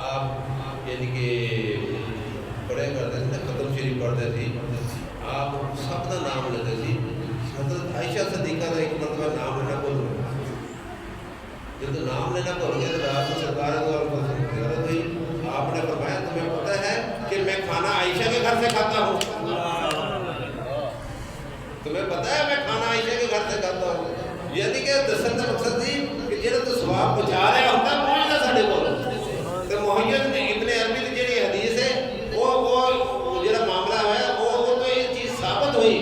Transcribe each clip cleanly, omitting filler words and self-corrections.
آپ یعنی کہ پڑھے کرتے تھے نا، ختم شریف پڑھتے تھے، آپ سب کا نام لیتے تھے. حضرت عائشہ صدیقہ کا ایک مرتبہ نام لینا بھول گئے. جب تو نام لینا بھول گئے تو آپ کو سرکار ہوئی. آپ نے فرمایا تمہیں پتہ ہے کہ میں کھانا عائشہ کے گھر سے کھاتا ہوں. تمہیں پتہ ہے میں کھانا عائشہ کے گھر سے کھاتا ہوں. یعنی کہ دسن کا مقصد تھی کہ جہاں تو ثواب پہنچا رہا ہوتا پہنچنا سارے کو. تو محیط نے ابن عربی کی جہی حدیث ہے وہ جہاں معاملہ ہے وہ تو یہ چیز ثابت ہوئی.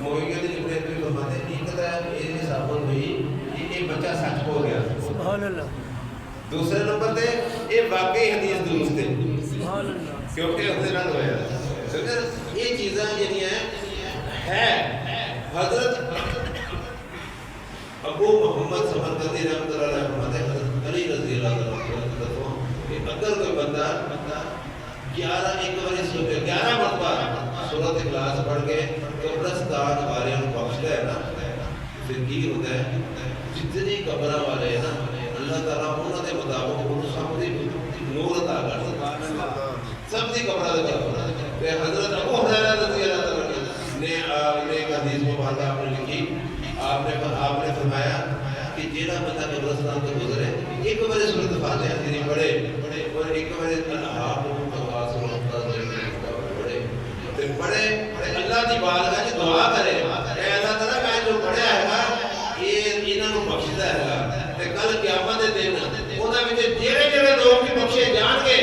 محیط نے ابن عربی فرماتے ہیں یہ پتہ ہے یہ ثابت ہوئی کہ یہ بچہ سچ ہو گیا. سبحان اللہ. دوسرے نمبر پہ یہ واقعی حدیث درست ہے کیونکہ اس نال ہویا. یہ چیزاں جہاں ہے حضرت ابو محمد سمرقندی رحمۃ اللہ علیہ فرماتے ہیں حضرت علی رضی اللہ عنہ کہ اگر کوئی بندہ 11 مرتبہ سورۃ اخلاص پڑھ کے قبرستان والے کو بخشتا ہے نا پھر کی ہوتا ہے جتنی قبر والے ہیں نا اللہ تعالیٰ انہوں نے مطابق انہوں سب دی نور عطا کرتا ہے. سب دی قبر دے حضرت ابو ہریرہ رضی اللہ عنہ نے ایک حدیث مبارکہ آپ نے لکھی. آپ نے فرمایا کہ جیڑا بندہ قبرستان سے گزرے ایک بار سورۃ فاتحہ شریف پڑھے اور ایک بار پڑھے اللہ کی بارگاہ میں دعا کرے اے اللہ تعالیٰ میں جو پڑھیا ہے یہ انہاں نوں بخشدا ہے تے کل قیامت دے دن انہاں وچ جڑے لوگ بھی بخشے جان گے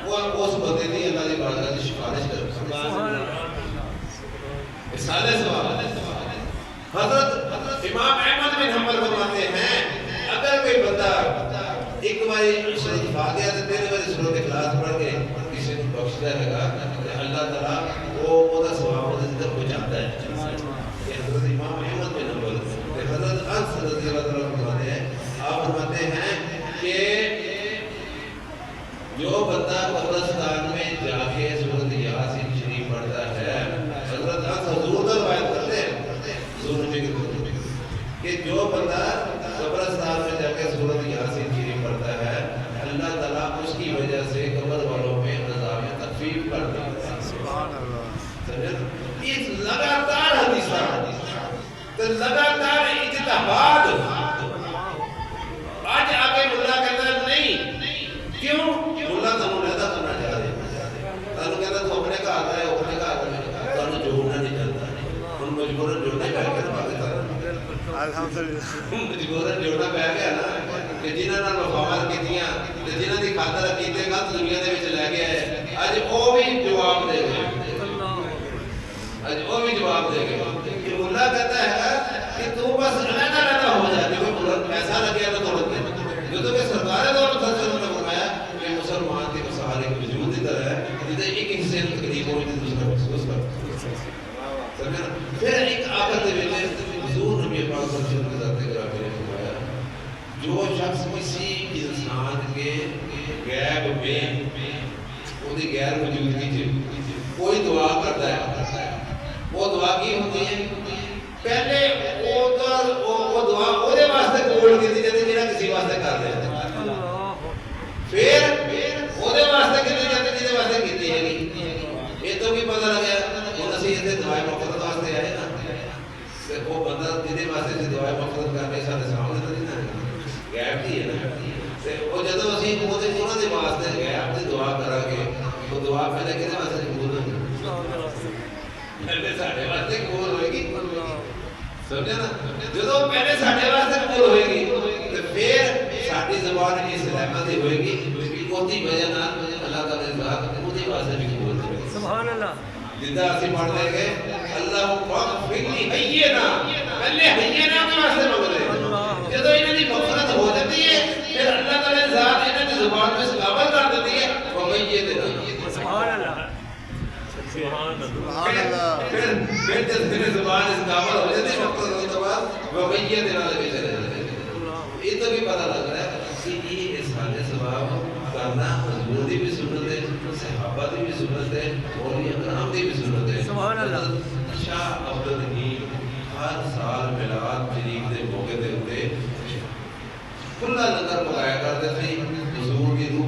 وہ اس بندے دی اللہ کی بارگاہ میں سفارش کرے. سبحان اللہ. سارے سوال حضرت امام احمد بن حنبل فرماتے ہیں اگر کوئی بندہ ایک بار سورۃ فاتحہ سے 3 بار سورۃ اخلاص پڑھ کے کسی کو بخشتا ہے گا تو اللہ تعالیٰ وہ دا ثواب اس تک پہنچاتا ہے. یہ حضرت امام احمد بن حنبل حضرت انس رضی اللہ عنہ فرماتے ہیں آپ فرماتے ہیں کہ جو بندہ قبرستان میں جا کے سورۃ یاسین شریف پڑھتا ہے حضرت انس حضور کا روایت کرتے ہیں کہ جو بندہ قبرستان میں جا کے سورۃ یاسین شریف پڑھتا ہے اللہ تعالیٰ اس کی وجہ سے قبر والوں میں عذاب میں تخفیف کر دیتا ہے. سبحان اللہ. یہ لگاتار حدیث لگاتار اجتہاد. آج آگے ملا کہتا ہے نہیں کیوں ملا تمہیں لیتا کرنا چاہ رہے تمہیں کہتا تو اپنے کا آتا ہے اپنے کا آتا ہے تمہیں جوڑنا نہیں چاہتا ان مجبورن جوڑنا پہ گیا پاکستان مجبورن جوڑنا پہ گیا نا کہ جنہوں نے وفامات کی دیا جنہوں نے خاطر کیتے گا دنیا دے وچ لے گیا ہے اج وہ بھی جواب دے گئے کہ ملا کہتا ہے کہ تو بس علیحدہ ہو جائے کیونکہ پیسہ لگ گیا تو توڑ دے جو تو کہ سرکار دور مسلسل نے فرمایا کہ مسلمان کے مسارے کے وجود کی طرح ہے جسے ایک حصے میں تکلیف ہوئی تھی دوسرا محسوس کر. پھر ایک آخر دے ویلے حضور نبی پاک صلی اللہ علیہ وسلم کے ذات نے فرمایا جو شخص کسی انسان کے غیب میں اس کی غیر موجودگی سے کوئی دعا کرتا ہے وہ دعا کی ہوتی ہے پہلے وہ دعا وہ واسطے قبول کی جاتی جہاں کسی واسطے کر رہے ہیں پھر وہ واسطے کی جاتی جہاں واسطے کی ہے یہ تو بھی پتہ لگ گیا ہوں اسی اتنے دعائیں مقصد واسطے آئے نا وہ بندہ جہاں واسطے دعائیں مقصد کرنے سارے سامنے تو نہیں نا غیب کی ہے نا وہ جدو اسی انہوں نے واسطے غیب کی دعا کرا گے وہ دعا پہلے کہنے واسطے قبول ہوگی پہلے ساڑھے واسطے قبول ہوئے گی سمجھے نا جدو پہلے ساڑھے واسطے قبول ہوئے گی تو پھر ساڑھی زبان کی سلامتی ہوئے گی کوتی وجہ نہ اللہ تعالیٰ نے ذات کوتی واسطے بھی قبول ہوئے گی. سبحان اللہ. جدہ اسی پڑھ لیں گے اللہ مغفر لی حینا پہلے حینا کے واسطے مانگ رہے جدو انہیں دی مغفرت ہو جاتی ہے پھر اللہ تعالیٰ ذات انہیں دی زبان میں سکابت کر دیتی ہے وَمَيِّدْ. سبحان اللہ. سبحان اللہ. پھر جب دل زبان سکابت ہو جاتی ہے مقصد ہونے کے بعد وَمَيِّدْ نالے بھی چلے جاتے ہیں. یہ تو بھی پتہ لگ رہا ہے کہ یہ احسان ثواب کرنا حضور دی بھی سنت ہے صحابہ دی بھی سنت ہے اور یہ اکرام دی بھی سنت ہے. سبحان اللہ. شاہ عبدالحکیم ہر سال میلاد شریف کے موقع دے ہوتے کھلا لنگر پکایا کرتے تھے حضور کی روح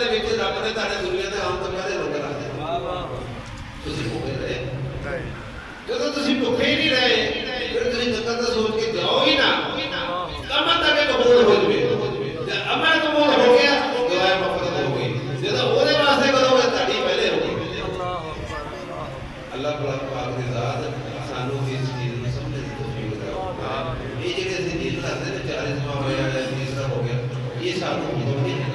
ਦੇ ਵਿੱਚ ਰੱਬ ਨੇ ਤੁਹਾਡੇ ਦੁਨੀਆ ਤੇ ਆਉਣ ਤੋਂ ਪਹਿਲੇ ਲੰਗਰ ਆ ਦਿੱਤਾ ਵਾਹ ਵਾਹ ਤੁਸੀਂ ਭੁੱਖੇ ਰਹੇ ਨਹੀਂ ਜਦੋਂ ਤੁਸੀਂ ਭੁੱਖੇ ਹੀ ਨਹੀਂ ਰਹੇ ਫਿਰ ਤੁਸੀਂ ਲੰਗਰ ਦਾ ਸੋਚ ਕੇ ਜਾਓ ਹੀ ਨਾ ਕਮਾ ਤੱਕ ਕਬੂਲ ਹੋ ਜਵੇ ਜੇ ਅਮਲ ਕਬੂਲ ਹੋ ਗਿਆ ਦੁਆ ਮਫਰਦ ਹੋ ਗਈ ਜਦੋਂ ਉਹਦੇ ਵਾਸਤੇ ਕਰੋਗੇ ਤੁਹਾਡੀ ਪਹਿਲੇ ਹੋ ਗਈ ਅੱਲਾਹ ਪਾਕ ਦੀ ਜ਼ਾਤ ਸਾਨੂੰ ਇਸ ਚੀਜ਼ ਨੂੰ ਸਮਝਣ ਦੀ ਤੌਫੀਕ ਦੇ ਇਹ ਜਿਹੜੇ ਅਸੀਂ ਦਿਲ ਕਰਦੇ ਨੇ ਚਾਰ ਜਮਾ ਹੋਇਆ ਹੈ ਤੀਸਰਾ ਹੋ ਗਿਆ ਇਹ ਸਾਨੂੰ ਹੁਕਮ ਨਹੀਂ ਹੈ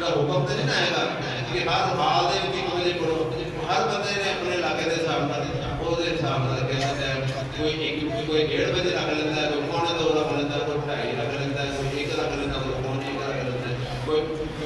ਦਾ ਹੁਕਮ ਤੇ ਨਹੀਂ ਆਏਗਾ ਕਿ ਹਰ ਹਾਲ ਦੇ ਵਿੱਚ 1 ਵਜੇ ਪੜੋ ਹਰ ਬੰਦੇ ਨੇ ਆਪਣੇ ਇਲਾਕੇ ਦੇ ਹਿਸਾਬ ਨਾਲ ਉਹਦੇ ਹਿਸਾਬ ਨਾਲ ਕਹਿੰਦਾ ਹੈ ਕੋਈ 1:30 ਵਜੇ ਰੱਖ ਲੈਂਦਾ ਕੋਈ 1:45 ਰੱਖ ਲੈਂਦਾ ਕੋਈ 2:30 ਰੱਖ ਲੈਂਦਾ ਕੋਈ 1 ਰੱਖ ਲੈਂਦਾ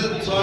100